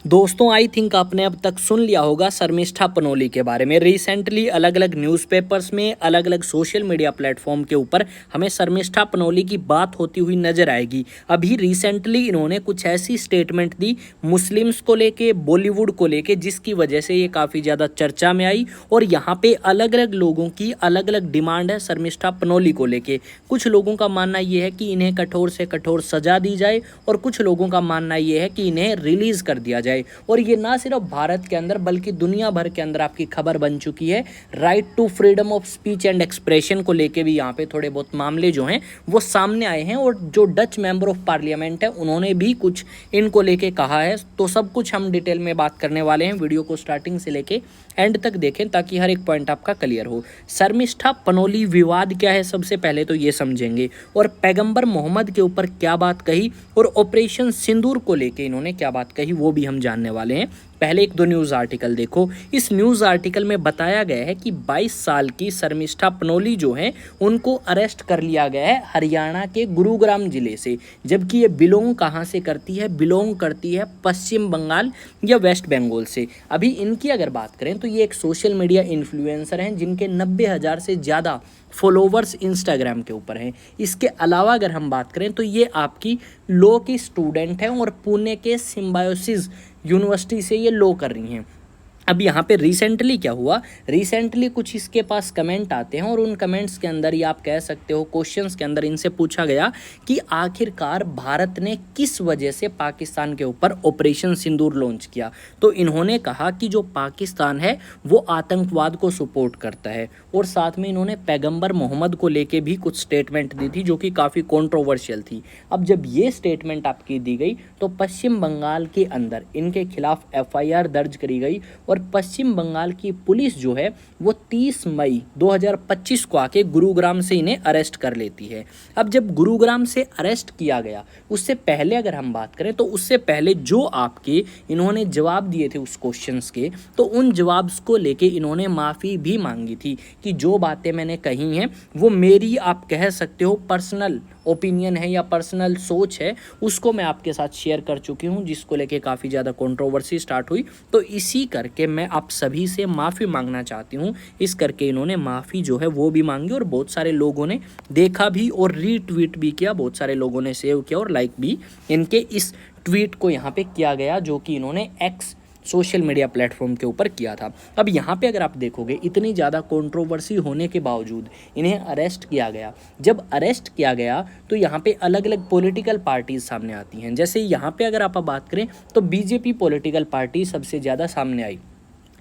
दोस्तों I think आपने अब तक सुन लिया होगा शर्मिष्ठा पनोली के बारे में। रिसेंटली अलग अलग न्यूज़पेपर्स में, अलग अलग सोशल मीडिया प्लेटफॉर्म के ऊपर हमें शर्मिष्ठा पनोली की बात होती हुई नजर आएगी। अभी रिसेंटली इन्होंने कुछ ऐसी स्टेटमेंट दी मुस्लिम्स को लेके, बॉलीवुड को लेके, जिसकी वजह से ये काफ़ी ज़्यादा चर्चा में आई। और यहाँ पे अलग अलग लोगों की अलग अलग डिमांड है शर्मिष्ठा पनोली को लेके। कुछ लोगों का मानना ये है कि इन्हें कठोर से कठोर सजा दी जाए, और कुछ लोगों का मानना ये है कि इन्हें रिलीज़ कर दिया जाए। और ये ना सिर्फ भारत के अंदर बल्कि दुनिया भर के अंदर आपकी खबर बन चुकी है। Right to freedom of speech and expression को लेके भी यहाँ पे थोड़े बहुत मामले जो हैं वो सामने आए हैं, और जो डच मेंबर ऑफ पार्लियामेंट है उन्होंने भी कुछ इनको लेके कहा है। तो सब कुछ हम डिटेल में बात करने वाले हैं। वीडियो को स्टार्टिंग से लेके एंड तक देखें ताकि हर एक पॉइंट आपका क्लियर हो। शर्मिष्ठा पनोली विवाद क्या है, सबसे पहले तो ये समझेंगे, और पैगंबर मोहम्मद के ऊपर क्या बात कही, और ऑपरेशन सिंदूर को लेके इन्होंने क्या बात कही, वो भी हम जानने वाले हैं। पहले एक दो न्यूज़ आर्टिकल देखो। इस न्यूज़ आर्टिकल में बताया गया है कि 22 साल की शर्मिष्ठा पनोली जो हैं उनको अरेस्ट कर लिया गया है हरियाणा के गुरुग्राम जिले से। जबकि ये बिलोंग कहाँ से करती है? बिलोंग करती है पश्चिम बंगाल या वेस्ट बंगाल से। अभी इनकी अगर बात करें तो ये एक सोशल मीडिया इन्फ्लुएंसर हैं जिनके 90,000 से ज़्यादा फॉलोवर्स इंस्टाग्राम के ऊपर हैं। इसके अलावा अगर हम बात करें तो ये आपकी लॉ की स्टूडेंट हैं, और पुणे के सिम्बायोसिस यूनिवर्सिटी से ये लॉ कर रही हैं। अब यहाँ पे रिसेंटली क्या हुआ, रिसेंटली कुछ इसके पास कमेंट आते हैं, और उन कमेंट्स के अंदर, या आप कह सकते हो क्वेश्चंस के अंदर, इनसे पूछा गया कि आखिरकार भारत ने किस वजह से पाकिस्तान के ऊपर ऑपरेशन सिंदूर लॉन्च किया। तो इन्होंने कहा कि जो पाकिस्तान है वो आतंकवाद को सपोर्ट करता है, और साथ में इन्होंने पैगंबर मोहम्मद को लेके भी कुछ स्टेटमेंट दी थी जो कि काफ़ी कॉन्ट्रोवर्शियल थी। अब जब ये स्टेटमेंट आपकी दी गई तो पश्चिम बंगाल के अंदर इनके खिलाफ FIR दर्ज करी गई, और पश्चिम बंगाल की पुलिस जो है वो 30 मई 2025 को आके गुरुग्राम से इन्हें अरेस्ट कर लेती है। अब जब गुरुग्राम से अरेस्ट किया गया, उससे पहले अगर हम बात करें तो उससे पहले जो आपके इन्होंने जवाब दिए थे उस क्वेश्चंस के, तो उन जवाब को लेके इन्होंने माफ़ी भी मांगी थी कि जो बातें मैंने कही हैं वो मेरी, आप कह सकते हो, पर्सनल ओपिनियन है या पर्सनल सोच है, उसको मैं आपके साथ शेयर कर चुकी हूँ, जिसको लेके काफ़ी ज़्यादा कंट्रोवर्सी स्टार्ट हुई। तो इसी करके मैं आप सभी से माफ़ी मांगना चाहती हूँ। इस करके इन्होंने माफ़ी जो है वो भी मांगी, और बहुत सारे लोगों ने देखा भी और रीट्वीट भी किया, बहुत सारे लोगों ने सेव किया और लाइक भी इनके इस ट्वीट को यहाँ पे किया गया, जो कि इन्होंने एक्स सोशल मीडिया प्लेटफॉर्म के ऊपर किया था। अब यहाँ पे अगर आप देखोगे इतनी ज़्यादा कंट्रोवर्सी होने के बावजूद इन्हें अरेस्ट किया गया। जब अरेस्ट किया गया तो यहाँ पे अलग अलग पॉलिटिकल पार्टीज सामने आती हैं। जैसे यहाँ पे अगर आप बात करें तो BJP पॉलिटिकल पार्टी सबसे ज़्यादा सामने आई।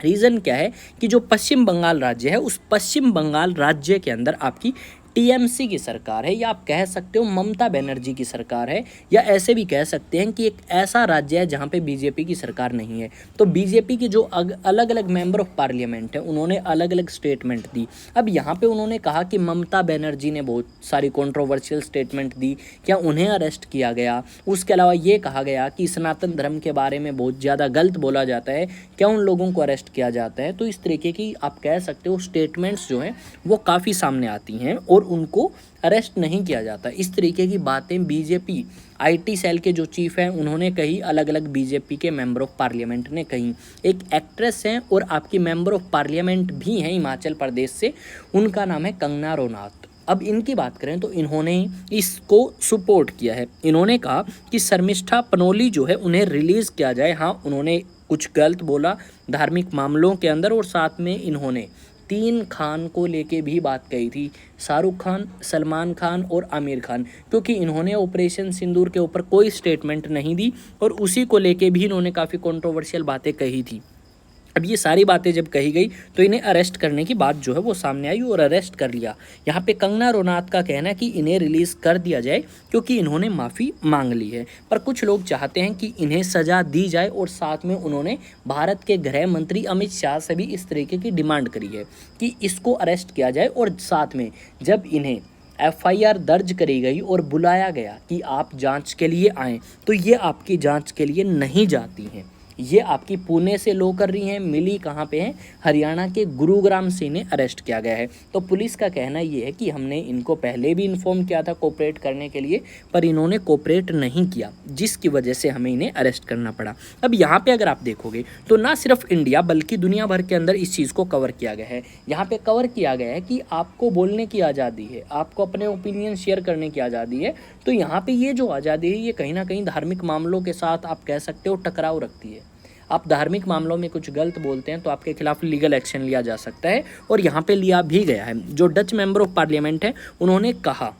रीज़न क्या है कि जो पश्चिम बंगाल राज्य है, उस पश्चिम बंगाल राज्य के अंदर आपकी TMC की सरकार है, या आप कह सकते हो ममता बनर्जी की सरकार है, या ऐसे भी कह सकते हैं कि एक ऐसा राज्य है जहाँ पे BJP की सरकार नहीं है। तो BJP के जो अलग अलग मेंबर ऑफ पार्लियामेंट है उन्होंने अलग अलग स्टेटमेंट दी। अब यहाँ पे उन्होंने कहा कि ममता बनर्जी ने बहुत सारी कंट्रोवर्शियल स्टेटमेंट दी, क्या उन्हें अरेस्ट किया गया। उसके अलावा ये कहा गया कि सनातन धर्म के बारे में बहुत ज़्यादा गलत बोला जाता है, क्या उन लोगों को अरेस्ट किया जाता है। तो इस तरीके की आप कह सकते हो स्टेटमेंट्स जो हैं वो काफ़ी सामने आती हैं, और उनको अरेस्ट नहीं किया जाता। इस तरीके की बातें BJP IT सेल के जो चीफ हैं उन्होंने कही, अलग अलग BJP के मेंबर ऑफ पार्लियामेंट ने कही। एक एक्ट्रेस हैं और आपकी मेंबर ऑफ पार्लियामेंट भी हैं हिमाचल प्रदेश से, उनका नाम है कंगना रनौत। अब इनकी बात करें तो इन्होंने इसको सपोर्ट किया है। इन्होंने कहा कि शर्मिष्ठा पनोली जो है उन्हें रिलीज़ किया जाए। हाँ, उन्होंने कुछ गलत बोला धार्मिक मामलों के अंदर, और साथ में इन्होंने 3 खान को लेके भी बात कही थी, शाहरुख खान, सलमान खान और आमिर खान, क्योंकि इन्होंने ऑपरेशन सिंदूर के ऊपर कोई स्टेटमेंट नहीं दी, और उसी को लेके भी इन्होंने काफ़ी कंट्रोवर्शियल बातें कही थी। अब ये सारी बातें जब कही गई तो इन्हें अरेस्ट करने की बात जो है वो सामने आई, और अरेस्ट कर लिया। यहाँ पे कंगना रनौत का कहना है कि इन्हें रिलीज़ कर दिया जाए क्योंकि इन्होंने माफ़ी मांग ली है। पर कुछ लोग चाहते हैं कि इन्हें सज़ा दी जाए, और साथ में उन्होंने भारत के गृह मंत्री अमित शाह से भी इस तरीके की डिमांड करी है कि इसको अरेस्ट किया जाए। और साथ में जब इन्हें FIR दर्ज करी गई और बुलाया गया कि आप जांच के लिए आएँ, तो ये आपकी जांच के लिए नहीं जाती हैं। ये आपकी पुणे से लो कर रही हैं, मिली कहाँ पे है, हरियाणा के गुरुग्राम से इन्हें अरेस्ट किया गया है। तो पुलिस का कहना ये है कि हमने इनको पहले भी इन्फॉर्म किया था कोऑपरेट करने के लिए, पर इन्होंने कोऑपरेट नहीं किया, जिसकी वजह से हमें इन्हें अरेस्ट करना पड़ा। अब यहाँ पे अगर आप देखोगे तो ना सिर्फ इंडिया बल्कि दुनिया भर के अंदर इस चीज़ को कवर किया गया है। यहाँ पे कवर किया गया है कि आपको बोलने की आज़ादी है, आपको अपने ओपिनियन शेयर करने की आज़ादी है। तो यहाँ पे ये जो आज़ादी है ये कहीं ना कहीं धार्मिक मामलों के साथ आप कह सकते हो टकराव रखती है। आप धार्मिक मामलों में कुछ गलत बोलते हैं तो आपके खिलाफ लीगल एक्शन लिया जा सकता है, और यहाँ पे लिया भी गया है। जो डच मेंबर ऑफ पार्लियामेंट है उन्होंने कहा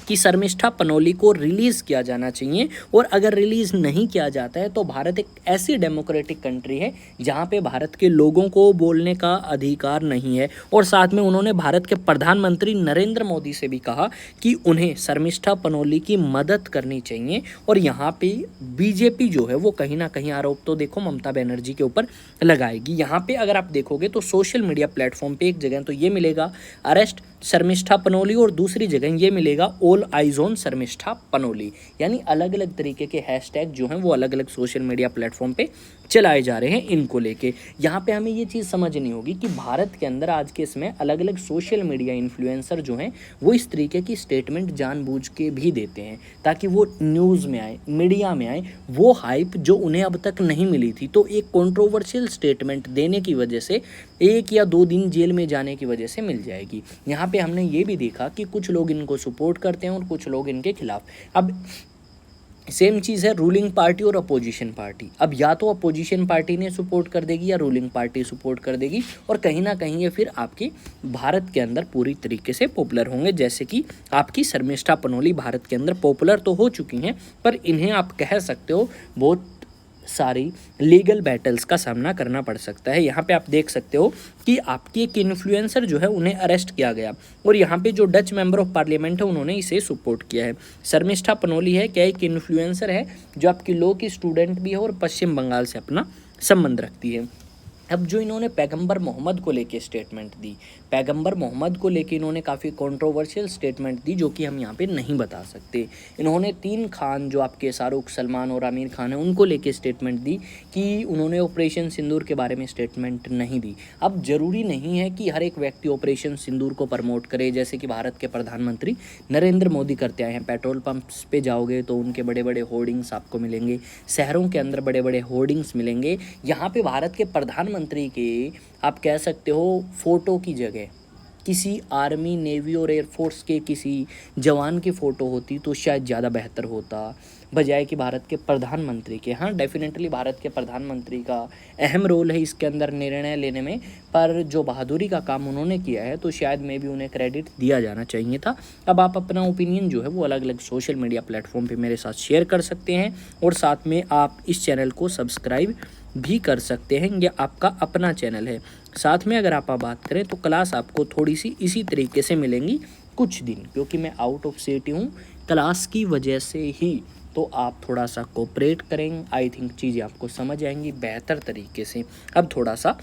कि शर्मिष्ठा पनोली को रिलीज़ किया जाना चाहिए, और अगर रिलीज़ नहीं किया जाता है तो भारत एक ऐसी डेमोक्रेटिक कंट्री है जहां पे भारत के लोगों को बोलने का अधिकार नहीं है। और साथ में उन्होंने भारत के प्रधानमंत्री नरेंद्र मोदी से भी कहा कि उन्हें शर्मिष्ठा पनोली की मदद करनी चाहिए। और यहाँ पे बीजेपी जो है वो कहीं ना कहीं आरोप तो देखो ममता बनर्जी के ऊपर लगाएगी। यहाँ पे अगर आप देखोगे तो सोशल मीडिया प्लेटफॉर्म पे एक जगह तो ये मिलेगा अरेस्ट शर्मिष्ठा पनोली, और दूसरी जगह ये मिलेगा all eyes on Sharmishtha Panoli. यानी अलग अलग तरीके के हैशटैग जो हैं वो अलग अलग सोशल मीडिया प्लेटफॉर्म पे चलाए जा रहे हैं इनको लेके। यहाँ पे हमें ये चीज़ समझनी होगी कि भारत के अंदर आज के इसमें अलग अलग सोशल मीडिया इन्फ्लुएंसर जो हैं वो इस तरीके की स्टेटमेंट जानबूझ के भी देते हैं ताकि वो न्यूज़ में आए, मीडिया में आए, वो हाइप जो उन्हें अब तक नहीं मिली थी। तो एक कंट्रोवर्शियल स्टेटमेंट देने की वजह से 1 या 2 दिन जेल में जाने की वजह से मिल जाएगी। यहाँ पे हमने ये भी देखा कि कुछ लोग इनको सपोर्ट करते हैं और कुछ लोग इनके खिलाफ। अब सेम चीज़ है रूलिंग पार्टी और अपोजिशन पार्टी। अब या तो अपोजिशन पार्टी ने सपोर्ट कर देगी या रूलिंग पार्टी सपोर्ट कर देगी, और कहीं ना कहीं ये फिर आपके भारत के अंदर पूरी तरीके से पॉपुलर होंगे। जैसे कि आपकी शर्मिष्ठा पनोली भारत के अंदर पॉपुलर तो हो चुकी हैं, पर इन्हें आप कह सकते हो बहुत सारी लीगल बैटल्स का सामना करना पड़ सकता है। यहाँ पे आप देख सकते हो कि आपकी एक इन्फ्लुएंसर जो है उन्हें अरेस्ट किया गया, और यहाँ पे जो डच मेंबर ऑफ पार्लियामेंट है उन्होंने इसे सपोर्ट किया है। शर्मिष्ठा पनोली है क्या, एक इन्फ्लुएंसर है जो आपकी लॉ की स्टूडेंट भी है और पश्चिम बंगाल से अपना संबंध रखती है। अब जो इन्होंने पैगंबर मोहम्मद को लेके स्टेटमेंट दी, पैगंबर मोहम्मद को लेके इन्होंने काफ़ी कंट्रोवर्शियल स्टेटमेंट दी जो कि हम यहाँ पे नहीं बता सकते। इन्होंने 3 खान जो आपके शाहरुख, सलमान और आमिर खान है उनको लेके स्टेटमेंट दी कि उन्होंने ऑपरेशन सिंदूर के बारे में स्टेटमेंट नहीं दी। अब ज़रूरी नहीं है कि हर एक व्यक्ति ऑपरेशन सिंदूर को प्रमोट करे, जैसे कि भारत के प्रधानमंत्री नरेंद्र मोदी करते आए हैं। पेट्रोल पंप्स पे जाओगे तो उनके बड़े बड़े होर्डिंग्स आपको मिलेंगे, शहरों के अंदर बड़े बड़े होर्डिंग्स मिलेंगे। यहाँ पे भारत के प्रधानमंत्री के आप कह सकते हो फोटो की जगह किसी आर्मी, नेवी और एयरफोर्स के किसी जवान की फ़ोटो होती तो शायद ज़्यादा बेहतर होता, बजाय कि भारत के प्रधानमंत्री के। हाँ, डेफिनेटली भारत के प्रधानमंत्री का अहम रोल है इसके अंदर निर्णय लेने में, पर जो बहादुरी का काम उन्होंने किया है तो शायद में भी उन्हें क्रेडिट दिया जाना चाहिए था। अब आप अपना ओपिनियन जो है वो अलग अलग सोशल मीडिया प्लेटफॉर्म पे मेरे साथ शेयर कर सकते हैं, और साथ में आप इस चैनल को सब्सक्राइब भी कर सकते हैं। ये आपका अपना चैनल है। साथ में अगर आप बात करें तो क्लास आपको थोड़ी सी इसी तरीके से मिलेंगी कुछ दिन, क्योंकि मैं आउट ऑफ सिटी हूँ क्लास की वजह से ही। तो आप थोड़ा सा कोऑपरेट करें, आई थिंक चीज़ें आपको समझ आएंगी बेहतर तरीके से। अब थोड़ा सा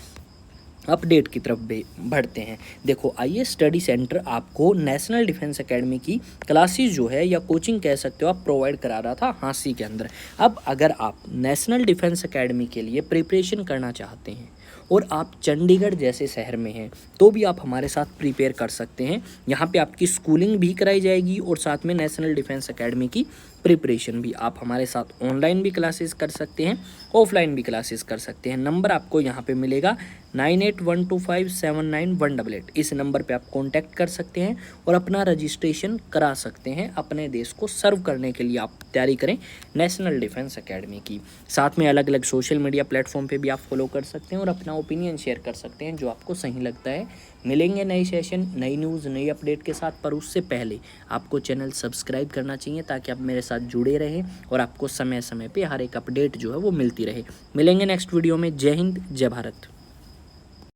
अपडेट की तरफ बढ़ते हैं। देखो, आईएएस स्टडी सेंटर आपको नेशनल डिफेंस एकेडमी की क्लासेस जो है या कोचिंग कह सकते हो आप प्रोवाइड करा रहा था हांसी के अंदर। अब अगर आप नेशनल डिफेंस एकेडमी के लिए प्रिपरेशन करना चाहते हैं और आप चंडीगढ़ जैसे शहर में हैं तो भी आप हमारे साथ प्रिपेयर कर सकते हैं। यहाँ पे आपकी स्कूलिंग भी कराई जाएगी और साथ में नेशनल डिफेंस एकेडमी की प्रिपरेशन भी। आप हमारे साथ ऑनलाइन भी क्लासेस कर सकते हैं, ऑफलाइन भी क्लासेस कर सकते हैं। नंबर आपको यहाँ पे मिलेगा 9812579188। इस नंबर पे आप कांटेक्ट कर सकते हैं और अपना रजिस्ट्रेशन करा सकते हैं। अपने देश को सर्व करने के लिए आप तैयारी करें नेशनल डिफेंस एकेडमी की। साथ में अलग अलग सोशल मीडिया प्लेटफॉर्म पे भी आप फॉलो कर सकते हैं और अपना ओपिनियन शेयर कर सकते हैं जो आपको सही लगता है। मिलेंगे नई सेशन, नई न्यूज़, नई अपडेट के साथ, पर उससे पहले आपको चैनल सब्सक्राइब करना चाहिए ताकि आप मेरे साथ जुड़े रहें और आपको समय समय पे हर एक अपडेट जो है वो मिलती रहे। मिलेंगे नेक्स्ट वीडियो में। जय हिंद, जय भारत।